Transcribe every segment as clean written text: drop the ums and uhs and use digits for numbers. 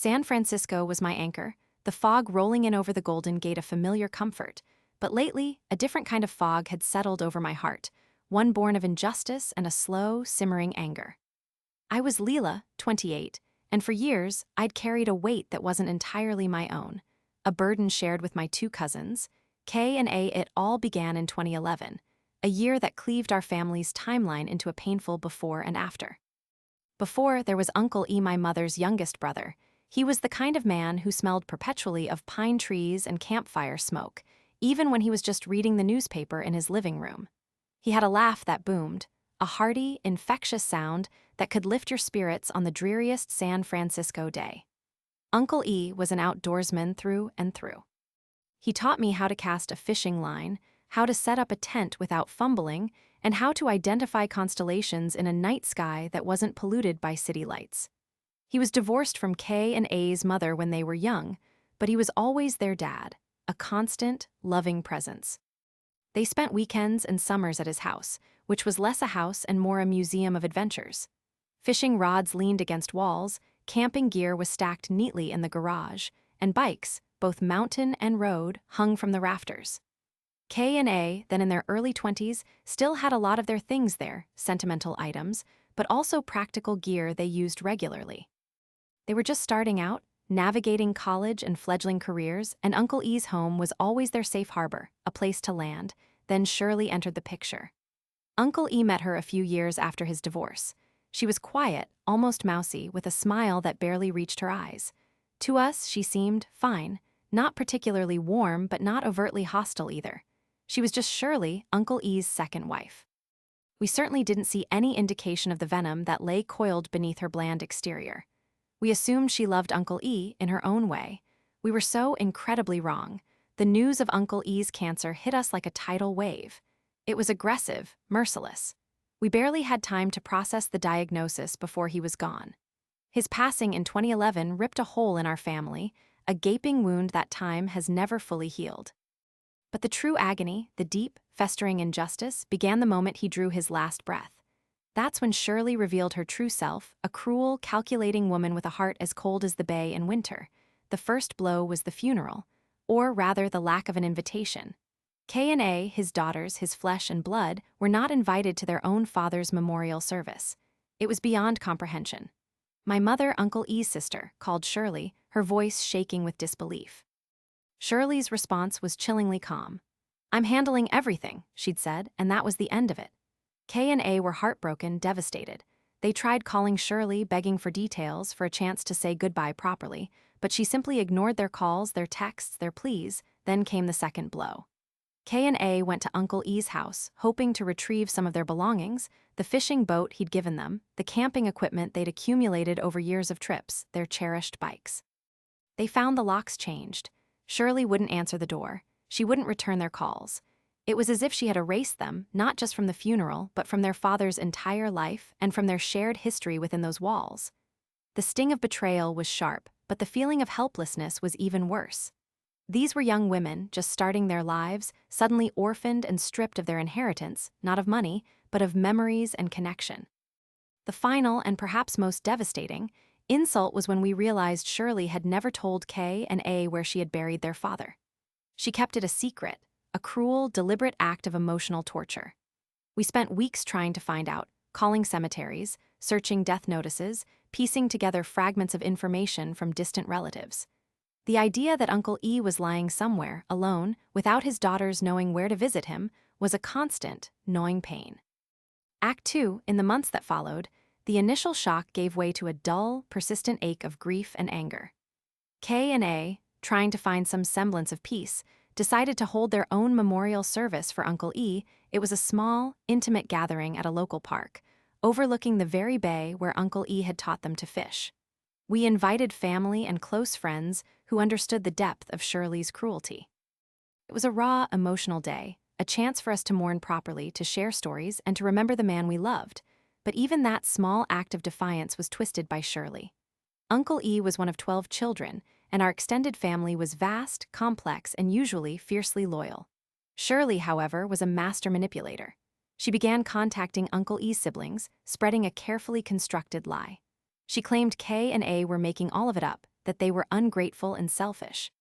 San Francisco was my anchor, the fog rolling in over the Golden Gate a familiar comfort, but lately, a different kind of fog had settled over my heart, one born of injustice and a slow, simmering anger. I was Leela, 28, and for years, I'd carried a weight that wasn't entirely my own, a burden shared with my two cousins, Kay and A. It all began in 2011, a year that cleaved our family's timeline into a painful before and after. Before, there was Uncle E., my mother's youngest brother. He was the kind of man who smelled perpetually of pine trees and campfire smoke, even when he was just reading the newspaper in his living room. He had a laugh that boomed, a hearty, infectious sound that could lift your spirits on the dreariest San Francisco day. Uncle E. was an outdoorsman through and through. He taught me how to cast a fishing line, how to set up a tent without fumbling, and how to identify constellations in a night sky that wasn't polluted by city lights. He was divorced from Kay and A's mother when they were young, but he was always their dad, a constant, loving presence. They spent weekends and summers at his house, which was less a house and more a museum of adventures. Fishing rods leaned against walls, camping gear was stacked neatly in the garage, and bikes, both mountain and road, hung from the rafters. Kay and A, then in their early 20s, still had a lot of their things there, sentimental items, but also practical gear they used regularly. They were just starting out, navigating college and fledgling careers, and Uncle E's home was always their safe harbor, a place to land. Then Shirley entered the picture. Uncle E met her a few years after his divorce. She was quiet, almost mousy, with a smile that barely reached her eyes. To us, she seemed fine, not particularly warm, but not overtly hostile either. She was just Shirley, Uncle E's second wife. We certainly didn't see any indication of the venom that lay coiled beneath her bland exterior. We assumed she loved Uncle E in her own way. We were so incredibly wrong. The news of Uncle E's cancer hit us like a tidal wave. It was aggressive, merciless. We barely had time to process the diagnosis before he was gone. His passing in 2011 ripped a hole in our family, a gaping wound that time has never fully healed. But the true agony, the deep, festering injustice, began the moment he drew his last breath. That's when Shirley revealed her true self, a cruel, calculating woman with a heart as cold as the bay in winter. The first blow was the funeral, or rather the lack of an invitation. Kay and A, his daughters, his flesh and blood, were not invited to their own father's memorial service. It was beyond comprehension. My mother, Uncle E's sister, called Shirley, her voice shaking with disbelief. Shirley's response was chillingly calm. "I'm handling everything," she'd said, and that was the end of it. Kay and A were heartbroken, devastated. They tried calling Shirley, begging for details, for a chance to say goodbye properly, but she simply ignored their calls, their texts, their pleas. Then came the second blow. Kay and A went to Uncle E's house, hoping to retrieve some of their belongings, the fishing boat he'd given them, the camping equipment they'd accumulated over years of trips, their cherished bikes. They found the locks changed. Shirley wouldn't answer the door. She wouldn't return their calls. It was as if she had erased them, not just from the funeral, but from their father's entire life and from their shared history within those walls. The sting of betrayal was sharp, but the feeling of helplessness was even worse. These were young women, just starting their lives, suddenly orphaned and stripped of their inheritance, not of money, but of memories and connection. The final, and perhaps most devastating, insult was when we realized Shirley had never told Kay and A where she had buried their father. She kept it a secret, a cruel, deliberate act of emotional torture. We spent weeks trying to find out, calling cemeteries, searching death notices, piecing together fragments of information from distant relatives. The idea that Uncle E was lying somewhere, alone, without his daughters knowing where to visit him, was a constant, gnawing pain. Act 2, in the months that followed, the initial shock gave way to a dull, persistent ache of grief and anger. Kay and A, trying to find some semblance of peace, decided to hold their own memorial service for Uncle E. It was a small, intimate gathering at a local park, overlooking the very bay where Uncle E had taught them to fish. We invited family and close friends who understood the depth of Shirley's cruelty. It was a raw, emotional day, a chance for us to mourn properly, to share stories, and to remember the man we loved. But even that small act of defiance was twisted by Shirley. Uncle E was one of 12 children, and our extended family was vast, complex, and usually fiercely loyal. Shirley, however, was a master manipulator. She began contacting Uncle E's siblings, spreading a carefully constructed lie. She claimed Kay and A were making all of it up, that they were ungrateful and selfish.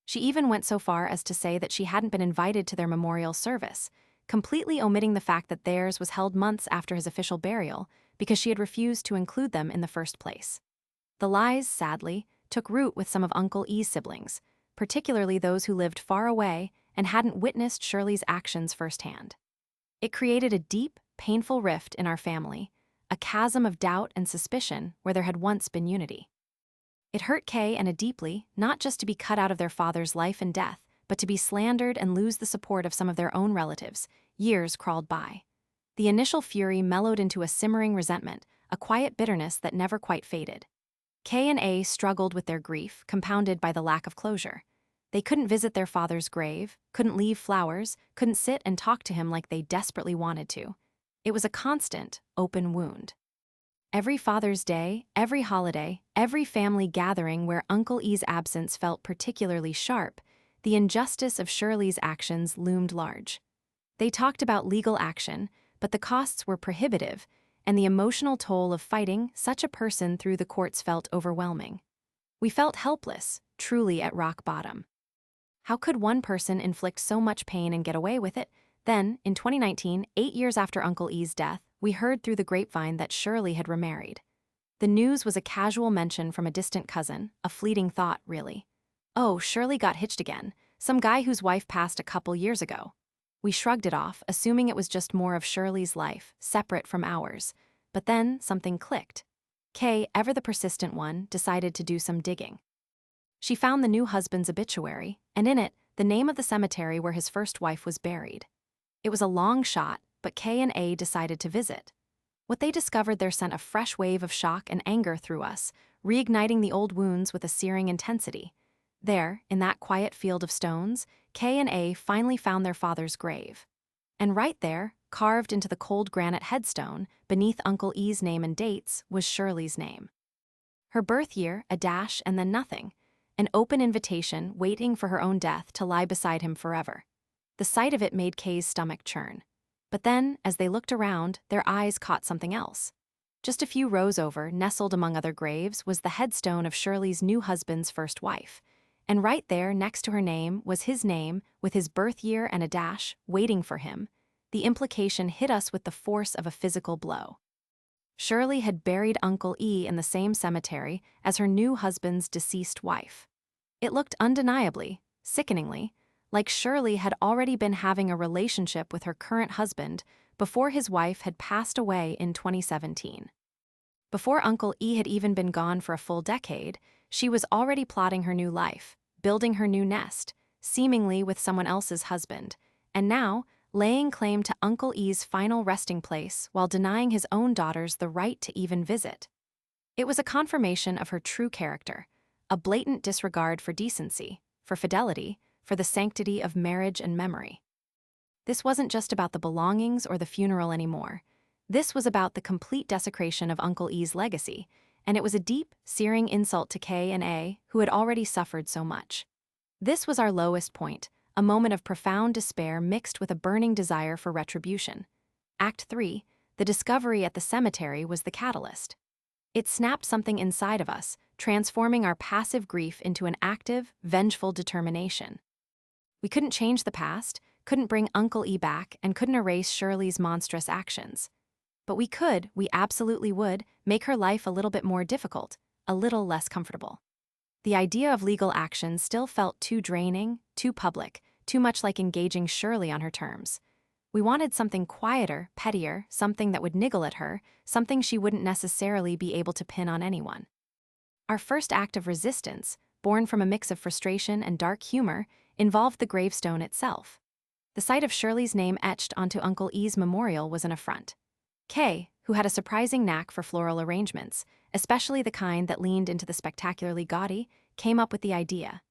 She even went so far as to say that she hadn't been invited to their memorial service, completely omitting the fact that theirs was held months after his official burial because she had refused to include them in the first place. The lies, sadly, took root with some of Uncle E's siblings, particularly those who lived far away and hadn't witnessed Shirley's actions firsthand. It created a deep, painful rift in our family, a chasm of doubt and suspicion where there had once been unity. It hurt Kay and Anna deeply, not just to be cut out of their father's life and death, but to be slandered and lose the support of some of their own relatives. Years crawled by. The initial fury mellowed into a simmering resentment, a quiet bitterness that never quite faded. Kay and A struggled with their grief, compounded by the lack of closure. They couldn't visit their father's grave, couldn't leave flowers, couldn't sit and talk to him like they desperately wanted to. It was a constant, open wound. Every Father's Day, every holiday, every family gathering where Uncle E's absence felt particularly sharp, the injustice of Shirley's actions loomed large. They talked about legal action, but the costs were prohibitive, and the emotional toll of fighting such a person through the courts felt overwhelming. We felt helpless, truly at rock bottom. How could one person inflict so much pain and get away with it? Then, in 2019, 8 years after Uncle E's death, we heard through the grapevine that Shirley had remarried. The news was a casual mention from a distant cousin, a fleeting thought, really. Oh, Shirley got hitched again, some guy whose wife passed a couple years ago. We shrugged it off, assuming it was just more of Shirley's life, separate from ours. But then something clicked. Kay, ever the persistent one, decided to do some digging. She found the new husband's obituary, and in it, the name of the cemetery where his first wife was buried. It was a long shot, but Kay and A decided to visit. What they discovered there sent a fresh wave of shock and anger through us, reigniting the old wounds with a searing intensity. There, in that quiet field of stones, Kay and A finally found their father's grave. And right there, carved into the cold granite headstone, beneath Uncle E's name and dates, was Shirley's name. Her birth year, a dash, and then nothing. An open invitation waiting for her own death to lie beside him forever. The sight of it made Kay's stomach churn. But then, as they looked around, their eyes caught something else. Just a few rows over, nestled among other graves, was the headstone of Shirley's new husband's first wife. And right there, next to her name, was his name, with his birth year and a dash, waiting for him. The implication hit us with the force of a physical blow. Shirley had buried Uncle E in the same cemetery as her new husband's deceased wife. It looked undeniably, sickeningly, like Shirley had already been having a relationship with her current husband before his wife had passed away in 2017. Before Uncle E had even been gone for a full decade, she was already plotting her new life, building her new nest, seemingly with someone else's husband, and now laying claim to Uncle E's final resting place while denying his own daughters the right to even visit. It was a confirmation of her true character, a blatant disregard for decency, for fidelity, for the sanctity of marriage and memory. This wasn't just about the belongings or the funeral anymore. This was about the complete desecration of Uncle E's legacy, and it was a deep, searing insult to Kay and A, who had already suffered so much. This was our lowest point, a moment of profound despair mixed with a burning desire for retribution. Act 3, the discovery at the cemetery, was the catalyst. It snapped something inside of us, transforming our passive grief into an active, vengeful determination. We couldn't change the past, couldn't bring Uncle E back, and couldn't erase Shirley's monstrous actions. But we absolutely would, make her life a little bit more difficult, a little less comfortable. The idea of legal action still felt too draining, too public, too much like engaging Shirley on her terms. We wanted something quieter, pettier, something that would niggle at her, something she wouldn't necessarily be able to pin on anyone. Our first act of resistance, born from a mix of frustration and dark humor, involved the gravestone itself. The sight of Shirley's name etched onto Uncle E's memorial was an affront. Kay, who had a surprising knack for floral arrangements, especially the kind that leaned into the spectacularly gaudy, came up with the idea.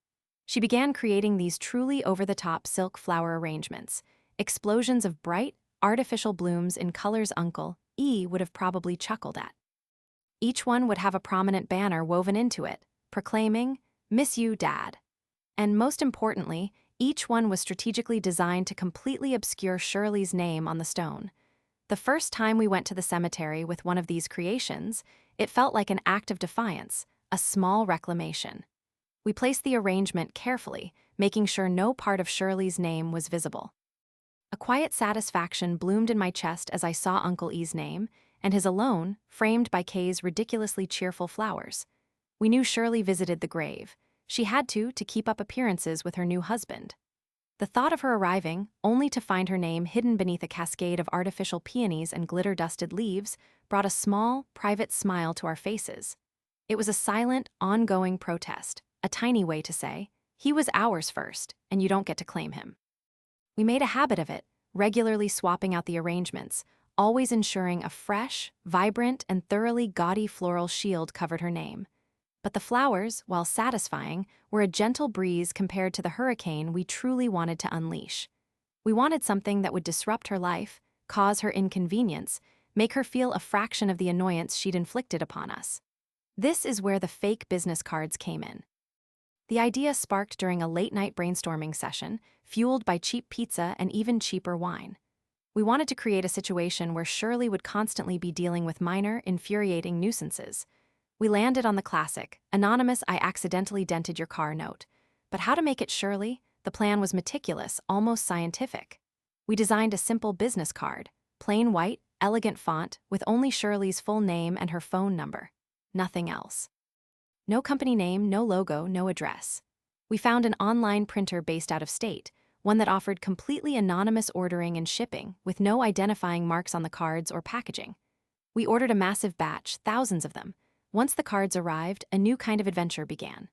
She began creating these truly over-the-top silk flower arrangements, explosions of bright, artificial blooms in colors Uncle E would have probably chuckled at. Each one would have a prominent banner woven into it, proclaiming, "Miss you, Dad." And most importantly, each one was strategically designed to completely obscure Shirley's name on the stone. The first time we went to the cemetery with one of these creations, it felt like an act of defiance, a small reclamation. We placed the arrangement carefully, making sure no part of Shirley's name was visible. A quiet satisfaction bloomed in my chest as I saw Uncle E's name, and his alone, framed by Kay's ridiculously cheerful flowers. We knew Shirley visited the grave. She had to keep up appearances with her new husband. The thought of her arriving, only to find her name hidden beneath a cascade of artificial peonies and glitter-dusted leaves, brought a small, private smile to our faces. It was a silent, ongoing protest, a tiny way to say, he was ours first, and you don't get to claim him. We made a habit of it, regularly swapping out the arrangements, always ensuring a fresh, vibrant, and thoroughly gaudy floral shield covered her name. But the flowers, while satisfying, were a gentle breeze compared to the hurricane we truly wanted to unleash. We wanted something that would disrupt her life, cause her inconvenience, make her feel a fraction of the annoyance she'd inflicted upon us. This is where the fake business cards came in. The idea sparked during a late-night brainstorming session, fueled by cheap pizza and even cheaper wine. We wanted to create a situation where Shirley would constantly be dealing with minor, infuriating nuisances. We landed on the classic, anonymous "I accidentally dented your car" note. But how to make it Shirley? The plan was meticulous, almost scientific. We designed a simple business card, plain white, elegant font, with only Shirley's full name and her phone number. Nothing else. No company name, no logo, no address. We found an online printer based out of state, one that offered completely anonymous ordering and shipping, with no identifying marks on the cards or packaging. We ordered a massive batch, thousands of them. Once the cards arrived, a new kind of adventure began.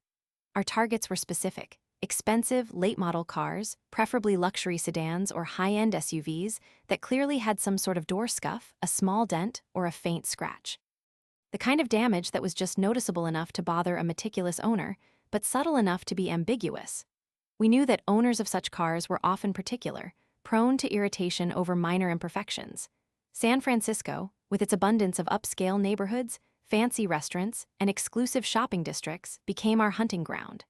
Our targets were specific: expensive, late-model cars, preferably luxury sedans or high-end SUVs that clearly had some sort of door scuff, a small dent, or a faint scratch. The kind of damage that was just noticeable enough to bother a meticulous owner, but subtle enough to be ambiguous. We knew that owners of such cars were often particular, prone to irritation over minor imperfections. San Francisco, with its abundance of upscale neighborhoods, fancy restaurants, and exclusive shopping districts, became our hunting ground.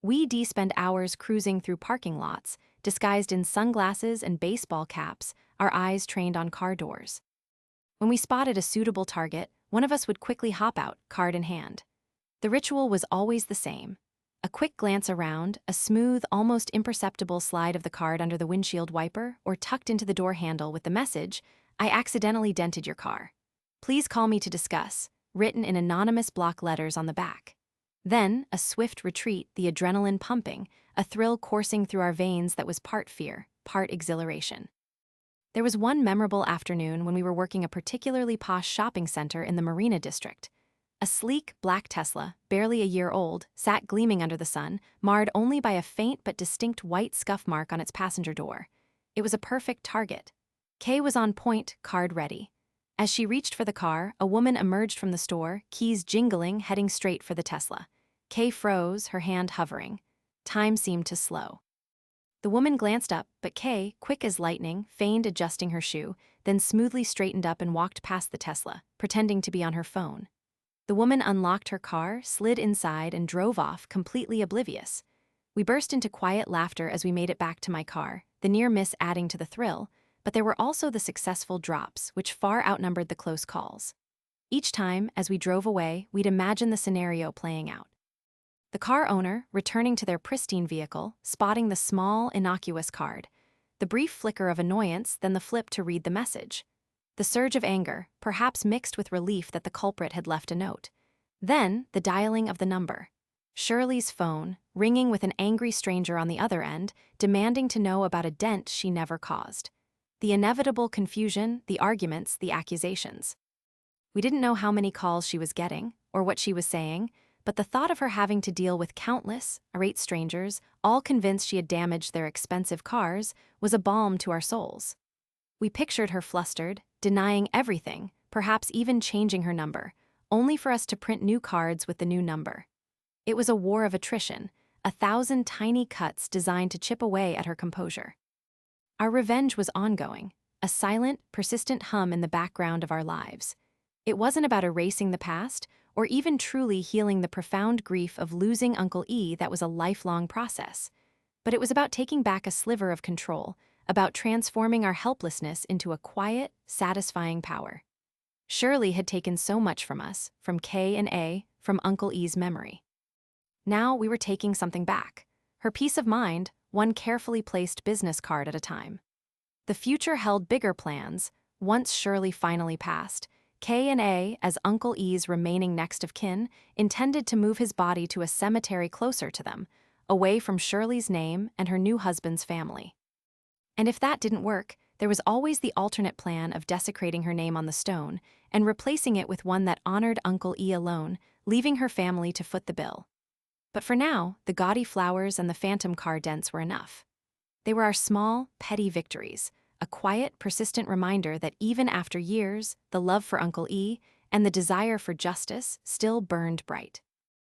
We'd spend hours cruising through parking lots, disguised in sunglasses and baseball caps, our eyes trained on car doors. When we spotted a suitable target, one of us would quickly hop out, card in hand. The ritual was always the same. A quick glance around, a smooth, almost imperceptible slide of the card under the windshield wiper, or tucked into the door handle with the message, "I accidentally dented your car. Please call me to discuss," written in anonymous block letters on the back. Then, a swift retreat, the adrenaline pumping, a thrill coursing through our veins that was part fear, part exhilaration. There was one memorable afternoon when we were working a particularly posh shopping center in the Marina district. A sleek, black Tesla, barely a year old, sat gleaming under the sun, marred only by a faint but distinct white scuff mark on its passenger door. It was a perfect target. Kay was on point, card ready. As she reached for the car, a woman emerged from the store, keys jingling, heading straight for the Tesla. Kay froze, her hand hovering. Time seemed to slow. The woman glanced up, but Kay, quick as lightning, feigned adjusting her shoe, then smoothly straightened up and walked past the Tesla, pretending to be on her phone. The woman unlocked her car, slid inside, and drove off, completely oblivious. We burst into quiet laughter as we made it back to my car, the near miss adding to the thrill, but there were also the successful drops, which far outnumbered the close calls. Each time, as we drove away, we'd imagine the scenario playing out. The car owner, returning to their pristine vehicle, spotting the small, innocuous card. The brief flicker of annoyance, then the flip to read the message. The surge of anger, perhaps mixed with relief that the culprit had left a note. Then, the dialing of the number. Shirley's phone, ringing with an angry stranger on the other end, demanding to know about a dent she never caused. The inevitable confusion, the arguments, the accusations. We didn't know how many calls she was getting, or what she was saying, but the thought of her having to deal with countless, irate strangers, all convinced she had damaged their expensive cars, was a balm to our souls. We pictured her flustered, denying everything, perhaps even changing her number, only for us to print new cards with the new number. It was a war of attrition, 1,000 tiny cuts designed to chip away at her composure. Our revenge was ongoing, a silent, persistent hum in the background of our lives. It wasn't about erasing the past, or even truly healing the profound grief of losing Uncle E that was a lifelong process. But it was about taking back a sliver of control, about transforming our helplessness into a quiet, satisfying power. Shirley had taken so much from us, from K and A, from Uncle E's memory. Now we were taking something back. Her peace of mind, one carefully placed business card at a time. The future held bigger plans. Once Shirley finally passed, K&A, as Uncle E's remaining next of kin, intended to move his body to a cemetery closer to them, away from Shirley's name and her new husband's family. And if that didn't work, there was always the alternate plan of desecrating her name on the stone and replacing it with one that honored Uncle E alone, leaving her family to foot the bill. But for now, the gaudy flowers and the phantom car dents were enough. They were our small, petty victories, a quiet, persistent reminder that even after years, the love for Uncle E and the desire for justice still burned bright.